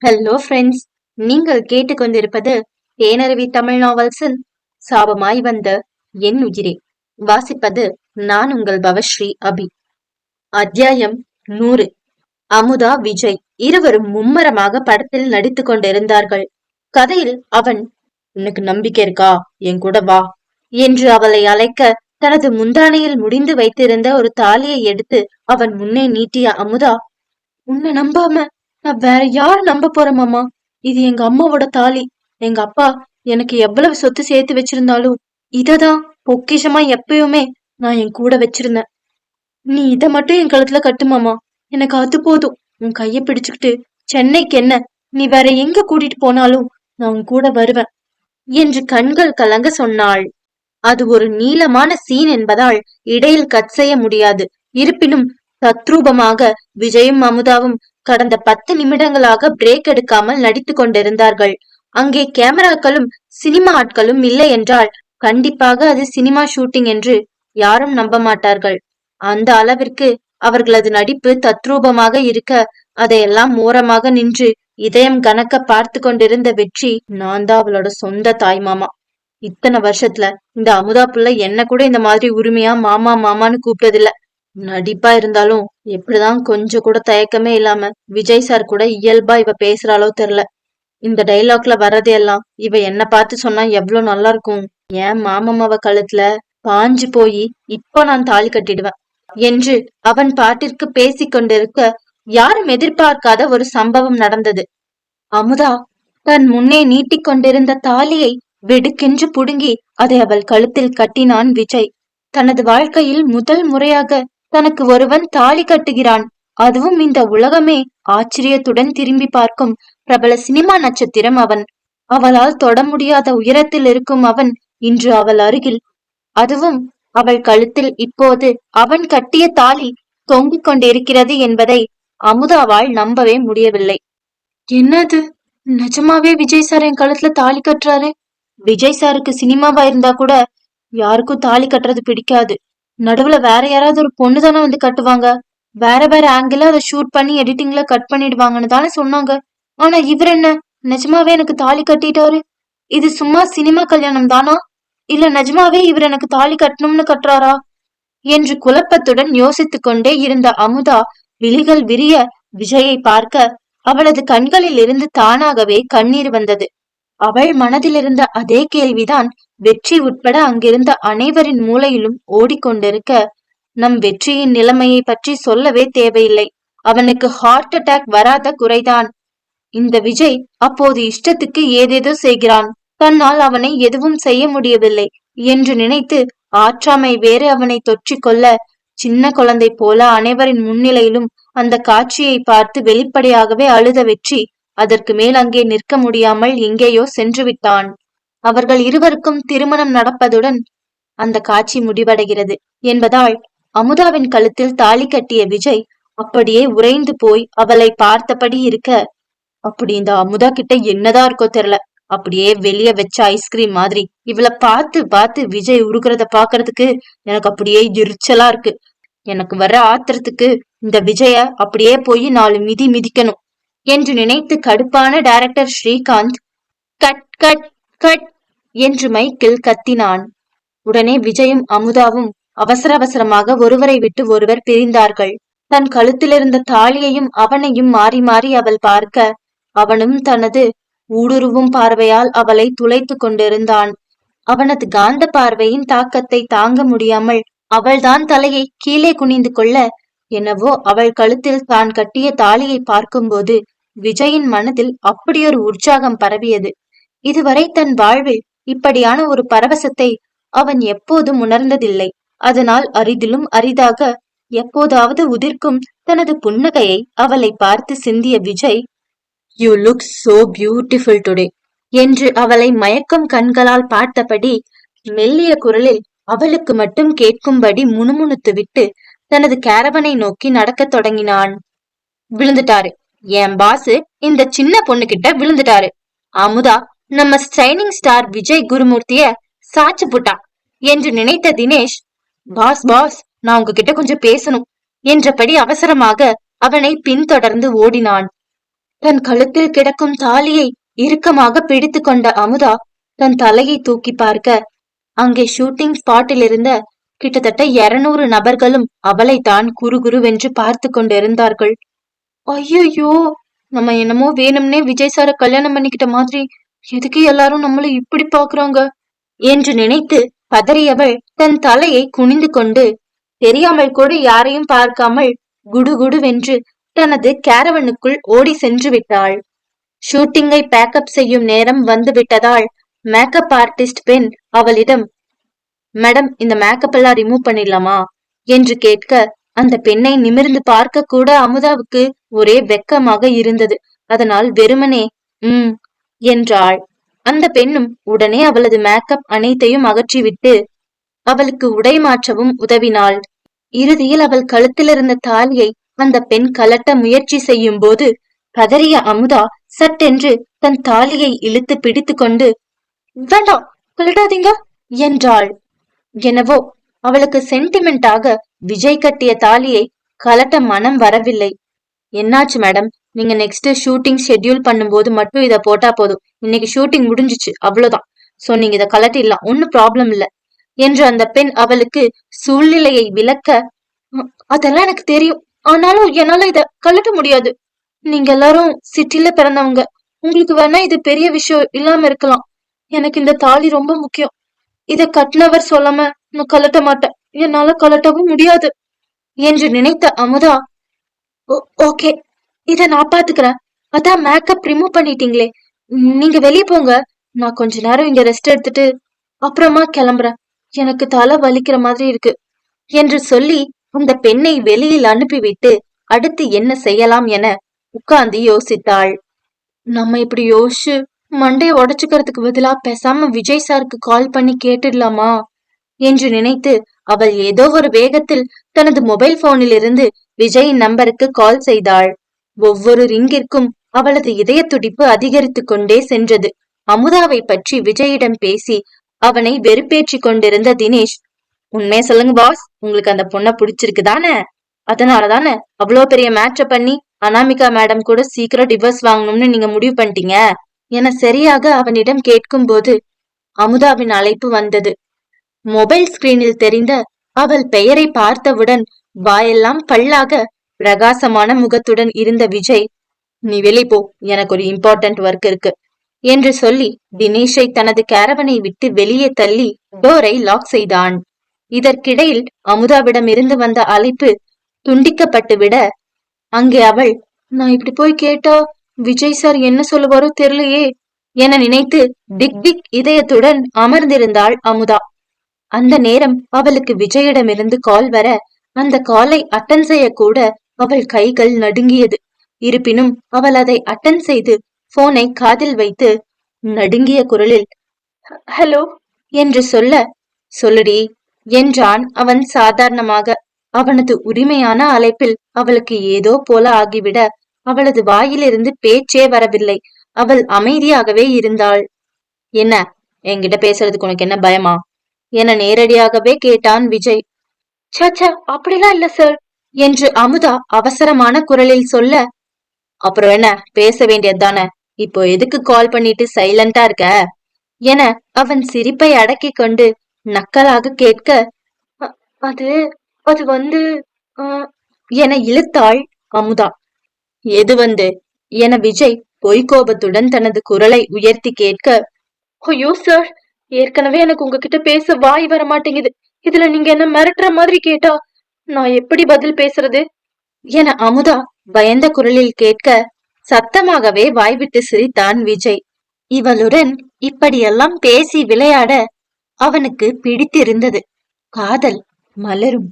Hello friends, நீங்கள் கேட்டுக்கொண்டிருப்பது தேனருவி தமிழ் நாவல்ஸின் சாபமாய் வந்த என் உயிரே. வாசிப்பது நான் உங்கள் பவஸ்ரீ அபி. அத்தியாயம் 100. அமுதா, விஜய் இருவரும் மும்மரமாக படத்தில் நடித்துக் கொண்டிருந்தார்கள். கதையில் அவன், "உனக்கு நம்பிக்கை இருக்கா, என் கூட வா" என்று அவளை அழைக்க, தனது முந்தானையில் முடிந்து வைத்திருந்த ஒரு தாலியை எடுத்து அவன் முன்னே நீட்டிய அமுதா, "உன்னை நம்பாம நான் வேற யார நம்ப போறேன் மாமா? இது எங்க அம்மாவோட தாலி. எங்க அப்பா எனக்கு எவ்வளவு சொத்து சேர்த்து வச்சிருந்தாலும் இததான் பொக்கிஷமா எப்பயுமே நான் என் கூட வச்சிருந்தேன். நீ இத மட்டும் என் கழுத்துல கட்டு மாமா. எனக்கு அது போதும். உன் கைய பிடிச்சுக்கிட்டு சென்னைக்கு என்ன, நீ வேற எங்க கூட்டிட்டு போனாலும் நான் உன் கூட வருவேன்" என்று கண்கள் கலங்க சொன்னாள். அது ஒரு நீளமான சீன் என்பதால் இடையில் கட் செய்ய முடியாது. இருப்பினும் தத்ரூபமாக விஜயும் அமுதாவும் கடந்த 10 நிமிடங்களாக பிரேக் எடுக்காமல் நடித்துக் கொண்டிருந்தார்கள். அங்கே கேமராக்களும் சினிமா ஆட்களும் இல்லை என்றால் கண்டிப்பாக அது சினிமா ஷூட்டிங் என்று யாரும் நம்ப மாட்டார்கள். அந்த அளவிற்கு அவர்களது நடிப்பு தத்ரூபமாக இருக்க, அதையெல்லாம் ஓரமாக நின்று இதயம் கனக்க பார்த்து கொண்டிருந்த வெற்றி, "நான் தான் அவளோட சொந்த தாய் மாமா. இத்தனை வருஷத்துல இந்த அமுதா புள்ள என்ன கூட இந்த மாதிரி உரிமையா மாமா மாமான்னு கூப்பிட்டதில்ல. நடிப்பா இருந்தாலும் எப்படிதான் கொஞ்சம் கூட தயக்கமே இல்லாம விஜய் சார் கூட இயல்பா இவ பேசுறாளோ தெரியல. இந்த டைலாக்ல வர்றதையெல்லாம் இவ என்ன பார்த்து சொன்னா எவ்வளவு நல்லா இருக்கும். ஏன் மாமம்மாவ கழுத்துல பாஞ்சு போய் இப்போ நான் தாலி கட்டிடுவேன்" என்று அவன் பாட்டிற்கு பேசிக் கொண்டிருக்க, யாரும் எதிர்பார்க்காத ஒரு சம்பவம் நடந்தது. அமுதா தன் முன்னே நீட்டிக் கொண்டிருந்த தாலியை வெடுக்கென்று புடுங்கி அதை அவள் கழுத்தில் கட்டினான் விஜய். தனது வாழ்க்கையில் முதல் முறையாக தனக்கு ஒருவன் தாலி கட்டுகிறான், அதுவும் இந்த உலகமே ஆச்சரியத்துடன் திரும்பி பார்க்கும் பிரபல சினிமா நட்சத்திரம் அவன். அவளால் தொட முடியாத உயரத்தில் இருக்கும் அவன் இன்று அவள் அருகில், அதுவும் அவள் கழுத்தில் இப்போது அவன் கட்டிய தாலி தொங்கிக் கொண்டிருக்கிறது என்பதை அமுதாவால் நம்பவே முடியவில்லை. என்னது, நிஜமாவே விஜய் சார் என் கழுத்துல தாலி கட்டுறாரு? விஜய் சாருக்கு சினிமாவா இருந்தா கூட யாருக்கும் தாலி கட்டுறது பிடிக்காது. நடுவுல வேற யாராவது ஒரு பொண்ணு தானே வந்து கட்டுவாங்க. வேற வேற ஆங்கிள் அதை ஷூட் பண்ணி எடிட்டிங்ல கட் பண்ணிடுவாங்கன்னு தானே சொன்னாங்க. ஆனா இவர் என்ன, நிஜமாவே எனக்கு தாலி கட்டிட்டாரு? இது சும்மா சினிமா கல்யாணம் தானா, இல்ல நிஜமாவே இவர் எனக்கு தாலி கட்டணும்னு கட்டுறாரா என்று குழப்பத்துடன் யோசித்துக் கொண்டே இருந்த அமுதா விழிகள் விரிய விஜயை பார்க்க, அவளது கண்களில் இருந்து தானாகவே கண்ணீர் வந்தது. அவள் மனதில் இருந்த அதே கேள்விதான் வெற்றி உட்பட அங்கிருந்த அனைவரின் மூளையிலும் ஓடிக்கொண்டிருக்க, நம் வெற்றியின் நிலைமையை பற்றி சொல்லவே தேவையில்லை. அவனுக்கு ஹார்ட் அட்டாக் வராத குறைதான். இந்த விஜய் அப்போது இஷ்டத்துக்கு ஏதேதோ செய்கிறான். தன்னால் அவனை எதுவும் செய்ய முடியவில்லை என்று நினைத்து ஆற்றாமை வேறு அவனை தொற்றிக்கொள்ள, சின்ன குழந்தை போல அனைவரின் முன்னிலையிலும் அந்த காட்சியை பார்த்து வெளிப்படையாகவே அழுத வெற்றி அதற்கு மேல் அங்கே நிற்க முடியாமல் எங்கேயோ சென்று விட்டான். அவர்கள் இருவருக்கும் திருமணம் நடப்பதுடன் அந்த காட்சி முடிவடைகிறது என்பதால் அமுதாவின் கழுத்தில் தாலி கட்டிய விஜய் அப்படியே உறைந்து போய் அவளை பார்த்தபடி இருக்க, அப்படி இந்த அமுதா கிட்ட என்னதான் இருக்கோ தெரியல, அப்படியே வெளிய வச்ச ஐஸ்கிரீம் மாதிரி இவளை பார்த்து பார்த்து விஜய் உருகுறத பாக்குறதுக்கு எனக்கு அப்படியே எரிச்சலா இருக்கு. எனக்கு வர்ற ஆத்திரத்துக்கு இந்த விஜய அப்படியே போய் 4 மிதி மிதிக்கணும் என்று நினைத்து கடுப்பான director Srikanth, "cut cut cut" என்று மைக்கில் கத்தினான். உடனே விஜயும் அமுதாவும் அவசர அவசரமாக ஒருவரை விட்டு ஒருவர் பிரிந்தார்கள். தன் கழுத்திலிருந்த தாலியையும் அவனையும் மாறி மாறி அவள் பார்க்க, அவனும் தனது ஊடுருவும் பார்வையால் அவளை துளைத்து கொண்டிருந்தான். அவனது காந்த பார்வையின் தாக்கத்தை தாங்க முடியாமல் அவள்தான் தலையை கீழே குனிந்து கொள்ள, என்னவோ அவள் கழுத்தில் தான் கட்டிய தாலியை பார்க்கும்போது விஜயின் மனதில் அப்படியொரு உற்சாகம் பரவியது. இதுவரை தன் வாழ்வில் இப்படியான ஒரு பரவசத்தை அவன் எப்போதும் உணர்ந்ததில்லை. அதனால் அரிதிலும் அரிதாக எப்போதாவது உதிர்க்கும் தனது புன்னகையை அவளை பார்த்து சிந்திய Vijay, "you look so beautiful today" என்று அவளை மயக்கம் கண்களால் பார்த்தபடி மெல்லிய குரலில் அவளுக்கு மட்டும் கேட்கும்படி முணுமுணுத்து விட்டு தனது கேரவனை நோக்கி நடக்கத் தொடங்கினான். "விழுந்துட்டாரு, என் பாசு இந்த சின்ன பொண்ணு கிட்ட விழுந்துட்டாரு. அமுதா நம்ம ஸ்டைனிங் ஸ்டார் விஜய் குருமூர்த்திய சாச்சு புட்டா" என்று நினைத்த தினேஷ், "பாஸ் பாஸ், நான் உங்ககிட்ட கொஞ்சம் பேசணும்" என்றபடி அவசரமாக அவனை பின்தொடர்ந்து ஓடினான். தன் கழுத்தில் கிடக்கும் தாலியை இறுக்கமாக பிடித்து கொண்ட அமுதா தன் தலையை தூக்கி பார்க்க அங்கே ஷூட்டிங் ஸ்பாட்டில் இருந்த கிட்டத்தட்ட 200 நபர்களும் அவளைத்தான் குறுகுருவென்று பார்த்து கொண்டிருந்தார்கள். ஐயோ, நம்ம என்னமோ வேணும்னே விஜய் சார கல்யாணம் பண்ணிக்கிட்ட மாதிரி எதுக்கு எல்லாரும் நம்மள இப்படி பாக்குறாங்க என்று நினைத்து பதறியவள் தன் தலையை குனிந்து கொண்டு தெரியாமல் கூட யாரையும் பார்க்காமல் குடுகுடுவென்று தனது கேரவனுக்குள் ஓடி சென்று விட்டாள். ஷூட்டிங்கை பேக்கப் செய்யும் நேரம் வந்து விட்டதால் மேக்கப் ஆர்டிஸ்ட் பெண் அவளிடம், மேடம், இந்த மேக்கப் எல்லாம் ரிமூவ் பண்ணிடலாமா என்று கேட்க அந்த பெண்ணை நிமிர்ந்து பார்க்க கூட அமுதாவுக்கு ஒரே வெக்கமாக இருந்தது. அதனால் வெறுமனே என்றாள். அந்த பெண்ணும் உடனே அவளது மேக்கப் அனைத்தையும் அகற்றிவிட்டு அவளுக்கு உடை மாற்றவும் உதவினாள். இறுதியில் அவள் கழுத்தில் இருந்த தாலியை அந்த பெண் கலட்ட முயற்சி செய்யும் போது பதறிய அமுதா சட்டென்று தன் தாலியை இழுத்து பிடித்து கொண்டு, வேண்டாம், கலட்டாதீங்க என்றாள். எனவோ அவளுக்கு சென்டிமெண்டாக விஜய் கட்டிய தாலியை கலட்ட மனம் வரவில்லை. என்னாச்சு மேடம், நீங்க நெக்ஸ்ட் ஷூட்டிங் ஷெட்யூல் பண்ணும்போது மட்டும் இத போட்டா போதும். இன்னைக்கு ஷூட்டிங் முடிஞ்சிச்சு, அவ்வளவுதான். சோ நீங்க இத கலட்டிடலாம், ஒன்னும் ப்ராப்ளம் இல்ல என்று அந்த பெண் அவளுக்கு சூழ்நிலையை விளக்க, அதெல்லாம் எனக்கு தெரியும், ஆனாலும் என்னால இத கலட்ட முடியாது. நீங்க எல்லாரும் சிட்டில பிறந்தவங்க, உங்களுக்கு வேணா இது பெரிய விஷயம் இல்லாம இருக்கலாம். எனக்கு இந்த தாலி ரொம்ப முக்கியம். இத கட்டினவர் சொல்லாம நான் கலட்ட மாட்டேன், என்னால கலட்டவும் முடியாது என்று நினைத்த அமுதா, ஓகே, இத நான் பாத்துக்கிறேன். அதான் மேக்கப் ரிமூவ் பண்ணிட்டீங்களே, நீங்க வெளியே போங்க, நான் கொஞ்ச நேரம் இங்க ரெஸ்ட் எடுத்துட்டு அப்புறமா கிளம்புறேன், எனக்கு தலை வலிக்கிற மாதிரி இருக்கு என்று சொல்லி அந்த பெண்ணை வெளியில் அனுப்பிவிட்டு அடுத்து என்ன செய்யலாம் என உட்கார்ந்து யோசித்தாள். நம்ம இப்படி யோசிச்சு மண்டையை உடைச்சுக்கிறதுக்கு பதிலா பேசாம விஜய் சாருக்கு கால் பண்ணி கேட்டுடலாமா என்று நினைத்து அவள் ஏதோ ஒரு வேகத்தில் தனது மொபைல் போனில் இருந்து விஜயின் நம்பருக்கு கால் செய்தாள். ஒவ்வொரு ரிங்கிற்கும் அவளது இதய துடிப்பு அதிகரித்து கொண்டே சென்றது. அமுதாவை பற்றி விஜயிடம் பேசி அவனை வெறுப்பேற்றி கொண்டிருந்த தினேஷ், உண்மையை சொல்லுங்க பாஸ், உங்களுக்கு அந்த பொண்ணை பிடிச்சிருக்கு தானே? அதனாலதானே அவ்வளோ பெரிய மேட்ச பண்ணி அனாமிகா மேடம் கூட சீக்கிரம் டிவோர்ஸ் வாங்கணும்னு நீங்க முடிவு பண்ணிட்டீங்க என சரியாக அவனிடம் கேட்கும் போது அமுதாவின் அழைப்பு வந்தது. மொபைல் ஸ்கிரீனில் தெரிந்த அவள் பெயரை பார்த்தவுடன் வாயெல்லாம் பல்லாக பிரகாசமான முகத்துடன் இருந்த விஜய், நீ வெளியே போ, எனக்கு ஒரு இம்பார்ட்டன்ட் ஒர்க் இருக்கு என்று சொல்லி தினேஷை தனது கேரவனை விட்டு வெளியே தள்ளி டோரை லாக் செய்தான். இதற்கிடையில் அமுதாவிடம் இருந்து வந்த அழைப்பு துண்டிக்கப்பட்டு விட அங்கே அவள், நான் இப்படி போய் கேட்டா விஜய் சார் என்ன சொல்லுவாரோ தெரியலையே என நினைத்து திக் திக் இதயத்துடன் அமர்ந்திருந்தாள் அமுதா. அந்த நேரம் அவளுக்கு விஜயிடமிருந்து கால் வர அந்த காலை அட்டன் செய்ய கூட அவள் கைகள் நடுங்கியது. இருப்பினும் அவள் அதை அட்டன் செய்து போனை காதில் வைத்து நடுங்கிய குரலில் ஹலோ என்று சொல்ல, சொல்லுடி என்றான் அவன் சாதாரணமாக. அவனது உரிமையான அழைப்பில் அவளுக்கு ஏதோ போல ஆகிவிட அவளது வாயிலிருந்து பேச்சே வரவில்லை. அவள் அமைதியாகவே இருந்தாள். என்ன, என்கிட்ட பேசுறதுக்கு உனக்கு என்ன பயமா என நேரடியாகவே கேட்டான் விஜய். சாச்சா, அப்படிலாம் இல்ல சார் என்று அமுதா அவசரமான குரலில் சொல்ல, அப்புறம் என்ன, பேச வேண்டியதுதானே, இப்போ எதுக்கு கால் பண்ணிட்டு சைலண்டா இருக்க என அவன் சிரிப்பை அடக்கி கொண்டு நக்கலாக கேட்க, அது அது வந்து என இழுத்தாள் அமுதா. எது வந்து என விஜய் பொய்கோபத்துடன் தனது குரலை உயர்த்தி கேட்க, ஐயோ சார், ஏற்கனவே எனக்கு உங்ககிட்ட பேச வாய் வர மாட்டேங்குது, இதுல நீங்க என்ன மிரட்டுற மாதிரி கேட்டா நான் எப்படி பதில் பேசுறது என அமுதா பயந்த குரலில் கேட்க சத்தமாகவே வாய்விட்டு சிரித்தான் விஜய். இவளுடன் இப்படியெல்லாம் பேசி விளையாட அவனுக்கு பிடித்திருந்தது. காதல் மலரும்.